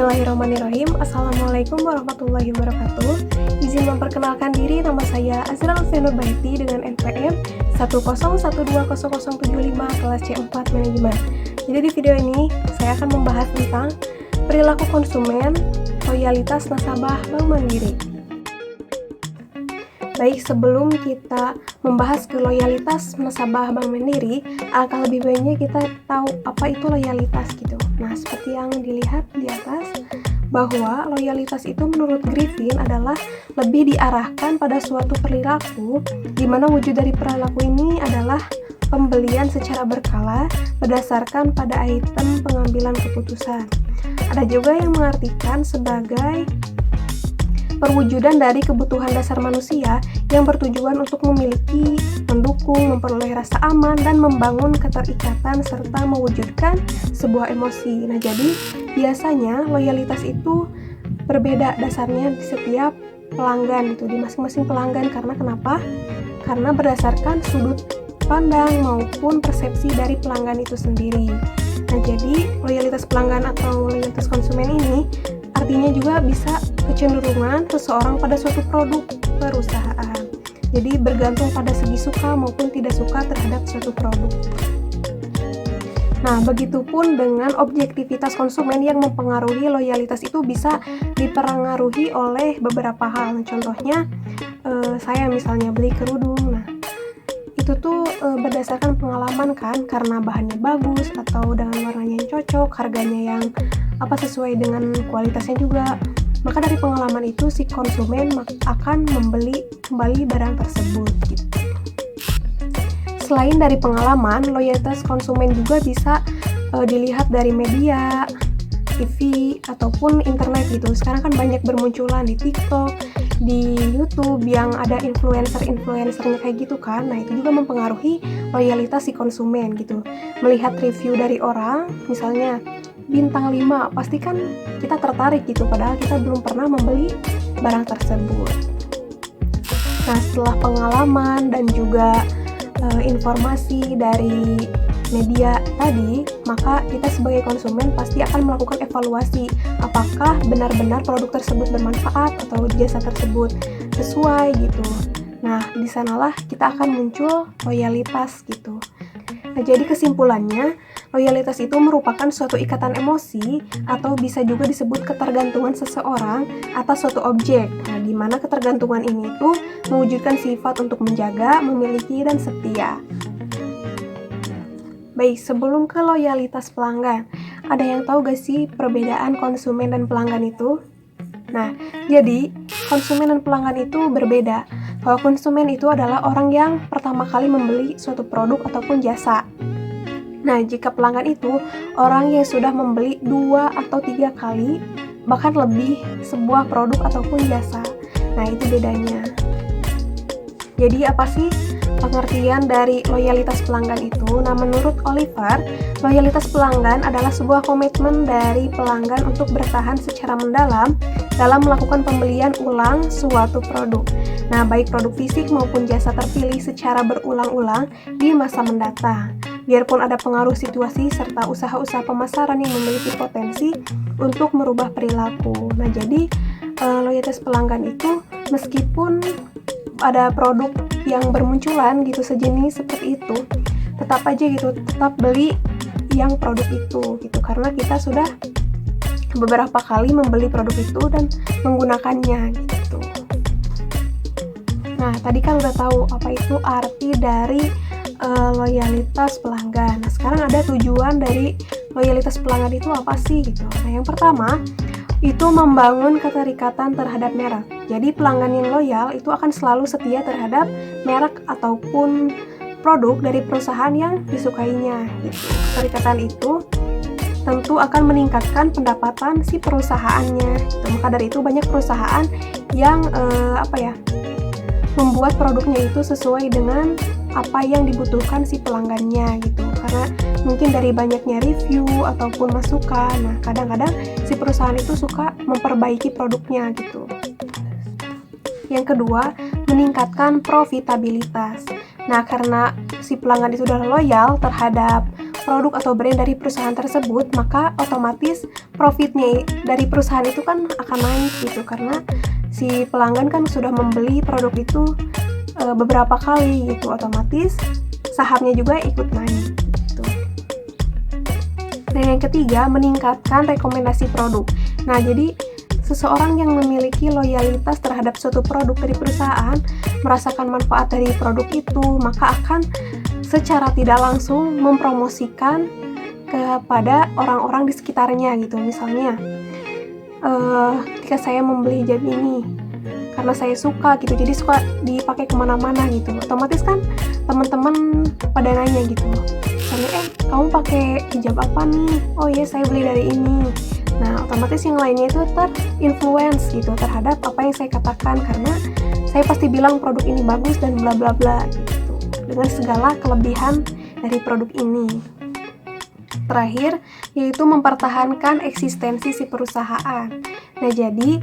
Bismillahirrahmanirrahim. Assalamualaikum warahmatullahi wabarakatuh. Izin memperkenalkan diri, nama saya Azra Alfianur Baiti dengan NPM 101200075 kelas C4 Manajemen. Jadi di video ini saya akan membahas tentang perilaku konsumen, loyalitas nasabah Bank Mandiri. Baik, sebelum kita membahas ke loyalitas nasabah Bank Mandiri, alangkah lebih baiknya kita tahu apa itu loyalitas gitu. Nah, seperti yang dilihat di atas, bahwa loyalitas itu menurut Griffin adalah lebih diarahkan pada suatu perilaku, di mana wujud dari perilaku ini adalah pembelian secara berkala berdasarkan pada item pengambilan keputusan. Ada juga yang mengartikan sebagai perwujudan dari kebutuhan dasar manusia yang bertujuan untuk memiliki, mendukung, memperoleh rasa aman, dan membangun keterikatan serta mewujudkan sebuah emosi. Nah, jadi biasanya loyalitas itu berbeda dasarnya di setiap pelanggan itu, di masing-masing pelanggan. Karena kenapa? Karena berdasarkan sudut pandang maupun persepsi dari pelanggan itu sendiri. Nah, jadi loyalitas pelanggan atau loyalitas konsumen ini artinya juga bisa kecenderungan seseorang pada suatu produk perusahaan. Jadi bergantung pada segi suka maupun tidak suka terhadap suatu produk. Nah, begitupun dengan objektivitas konsumen yang mempengaruhi loyalitas itu bisa dipengaruhi oleh beberapa hal. Contohnya, saya misalnya beli kerudung. Nah, itu tuh berdasarkan pengalaman kan, karena bahannya bagus atau dengan warnanya yang cocok, harganya yang sesuai dengan kualitasnya juga. Maka dari pengalaman itu si konsumen akan membeli kembali barang tersebut gitu. Selain dari pengalaman, loyalitas konsumen juga bisa dilihat dari media, TV, ataupun internet gitu. Sekarang kan banyak bermunculan di TikTok, di YouTube yang ada influencer-influencernya kayak gitu kan. Nah, itu juga mempengaruhi loyalitas si konsumen gitu. Melihat review dari orang, misalnya bintang 5, pasti kan kita tertarik gitu, padahal kita belum pernah membeli barang tersebut. Nah, setelah pengalaman dan juga informasi dari media tadi, maka kita sebagai konsumen pasti akan melakukan evaluasi apakah benar-benar produk tersebut bermanfaat atau jasa tersebut sesuai gitu. Nah, di sanalah kita akan muncul loyalitas gitu. Nah, jadi kesimpulannya, loyalitas itu merupakan suatu ikatan emosi atau bisa juga disebut ketergantungan seseorang atas suatu objek. Nah, di mana ketergantungan ini tuh mewujudkan sifat untuk menjaga, memiliki, dan setia. Baik, sebelum ke loyalitas pelanggan, ada yang tahu gak sih perbedaan konsumen dan pelanggan itu? Nah, jadi konsumen dan pelanggan itu berbeda. Kalau konsumen itu adalah orang yang pertama kali membeli suatu produk ataupun jasa. Nah, jika pelanggan itu orang yang sudah membeli 2 atau 3 kali, bahkan lebih sebuah produk ataupun jasa. Nah, itu bedanya. Jadi apa sih pengertian dari loyalitas pelanggan itu? Nah, menurut Oliver, loyalitas pelanggan adalah sebuah komitmen dari pelanggan untuk bertahan secara mendalam dalam melakukan pembelian ulang suatu produk. Nah, baik produk fisik maupun jasa terpilih secara berulang-ulang di masa mendatang. Biarpun ada pengaruh situasi serta usaha-usaha pemasaran yang memiliki potensi untuk merubah perilaku. Nah, jadi loyalitas pelanggan itu meskipun ada produk yang bermunculan gitu sejenis seperti itu, tetap aja gitu, tetap beli yang produk itu gitu, karena kita sudah beberapa kali membeli produk itu dan menggunakannya gitu. Nah, tadi kan udah tahu apa itu arti dari loyalitas pelanggan. Nah, sekarang ada tujuan dari loyalitas pelanggan itu apa sih gitu. Nah, yang pertama itu membangun keterikatan terhadap merek. Jadi pelanggan yang loyal itu akan selalu setia terhadap merek ataupun produk dari perusahaan yang disukainya gitu. Keterikatan itu tentu akan meningkatkan pendapatan si perusahaannya gitu. Maka dari itu banyak perusahaan yang membuat produknya itu sesuai dengan apa yang dibutuhkan si pelanggannya gitu. Karena mungkin dari banyaknya review ataupun masukan, nah kadang-kadang si perusahaan itu suka memperbaiki produknya gitu. Yang kedua, meningkatkan profitabilitas. Nah, karena si pelanggan itu sudah loyal terhadap produk atau brand dari perusahaan tersebut, maka otomatis profitnya dari perusahaan itu kan akan naik gitu, karena si pelanggan kan sudah membeli produk itu beberapa kali gitu, otomatis sahamnya juga ikut naik gitu. Dan yang ketiga, meningkatkan rekomendasi produk. Nah, jadi seseorang yang memiliki loyalitas terhadap suatu produk dari perusahaan, merasakan manfaat dari produk itu, maka akan secara tidak langsung mempromosikan kepada orang-orang di sekitarnya gitu. Misalnya, ketika saya membeli hijab ini karena saya suka gitu, jadi suka dipakai kemana-mana gitu, otomatis kan teman-teman pada nanya gitu, misalnya kamu pakai hijab apa nih? Oh iya, saya beli dari ini. Nah, otomatis yang lainnya itu terinfluence gitu terhadap apa yang saya katakan, karena saya pasti bilang produk ini bagus dan bla bla bla gitu, dengan segala kelebihan dari produk ini. Terakhir, yaitu mempertahankan eksistensi si perusahaan. Nah, jadi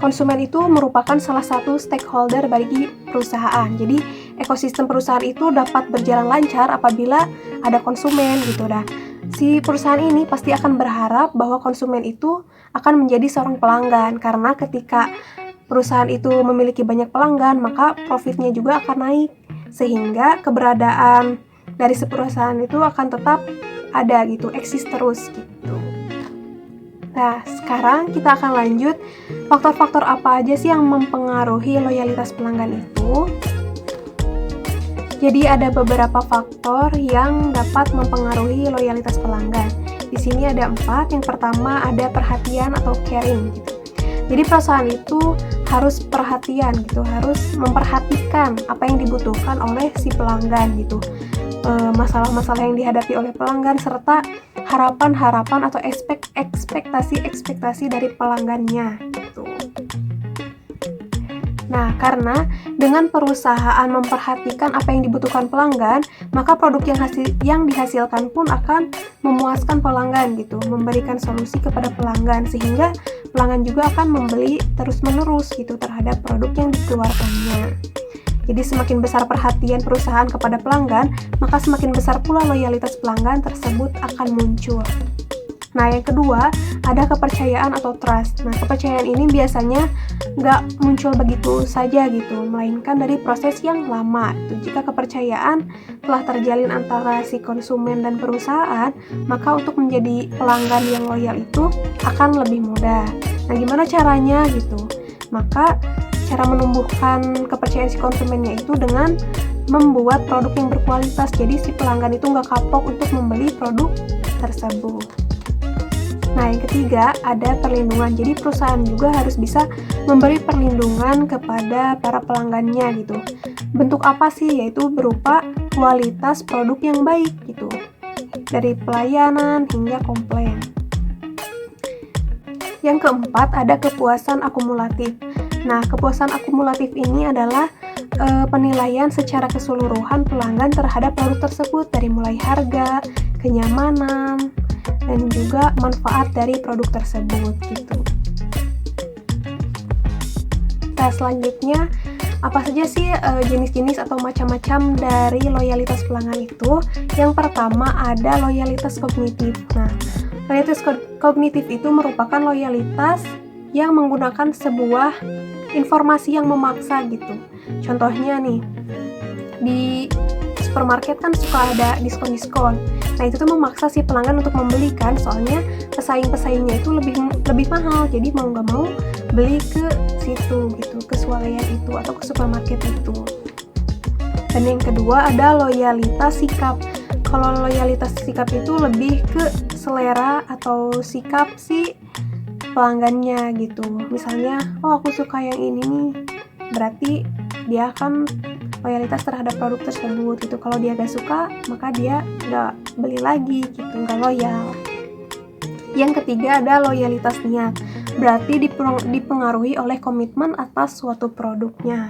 konsumen itu merupakan salah satu stakeholder bagi perusahaan. Jadi, ekosistem perusahaan itu dapat berjalan lancar apabila ada konsumen gitu dah. Si perusahaan ini pasti akan berharap bahwa konsumen itu akan menjadi seorang pelanggan, karena ketika perusahaan itu memiliki banyak pelanggan, maka profitnya juga akan naik, sehingga keberadaan dari si perusahaan itu akan tetap ada gitu, eksis terus gitu. Nah, sekarang kita akan lanjut faktor-faktor apa aja sih yang mempengaruhi loyalitas pelanggan itu. Jadi ada beberapa faktor yang dapat mempengaruhi loyalitas pelanggan. Di sini ada 4. Yang pertama ada perhatian atau caring gitu. Jadi perusahaan itu harus perhatian gitu, harus memperhatikan apa yang dibutuhkan oleh si pelanggan gitu. Masalah-masalah yang dihadapi oleh pelanggan, serta harapan-harapan atau ekspektasi-ekspektasi dari pelanggannya gitu. Nah, karena dengan perusahaan memperhatikan apa yang dibutuhkan pelanggan, maka produk yang dihasilkan pun akan memuaskan pelanggan gitu, memberikan solusi kepada pelanggan, sehingga pelanggan juga akan membeli terus-menerus gitu terhadap produk yang dikeluarkannya. Jadi semakin besar perhatian perusahaan kepada pelanggan, maka semakin besar pula loyalitas pelanggan tersebut akan muncul. Nah, yang kedua, ada kepercayaan atau trust. Nah, kepercayaan ini biasanya nggak muncul begitu saja gitu, melainkan dari proses yang lama. Jika kepercayaan telah terjalin antara si konsumen dan perusahaan, maka untuk menjadi pelanggan yang loyal itu akan lebih mudah. Nah, gimana caranya gitu? Maka cara menumbuhkan kepercayaan si konsumennya itu dengan membuat produk yang berkualitas, jadi si pelanggan itu nggak kapok untuk membeli produk tersebut. Nah, yang ketiga ada perlindungan. Jadi perusahaan juga harus bisa memberi perlindungan kepada para pelanggannya gitu. Bentuk apa sih? Yaitu berupa kualitas produk yang baik gitu, dari pelayanan hingga komplain. Yang keempat ada kepuasan akumulatif. Nah, kepuasan akumulatif ini adalah penilaian secara keseluruhan pelanggan terhadap produk tersebut, dari mulai harga, kenyamanan, dan juga manfaat dari produk tersebut gitu. Nah, selanjutnya apa saja sih jenis-jenis atau macam-macam dari loyalitas pelanggan itu? Yang pertama ada loyalitas kognitif. Nah, loyalitas kognitif itu merupakan loyalitas yang menggunakan sebuah informasi yang memaksa gitu. Contohnya nih, di supermarket kan suka ada diskon-diskon. Nah, itu tuh memaksa si pelanggan untuk membeli kan, soalnya pesaing-pesaingnya itu lebih mahal. Jadi mau nggak mau beli ke situ gitu, ke swalayan itu atau ke supermarket itu. Dan yang kedua ada loyalitas sikap. Kalau loyalitas sikap itu lebih ke selera atau sikap si pelanggannya gitu. Misalnya, oh aku suka yang ini nih, berarti dia akan loyalitas terhadap produk tersebut gitu. Kalau dia gak suka, maka dia gak beli lagi gitu, gak loyal. Yang ketiga ada loyalitas niat. Berarti dipengaruhi oleh komitmen atas suatu produknya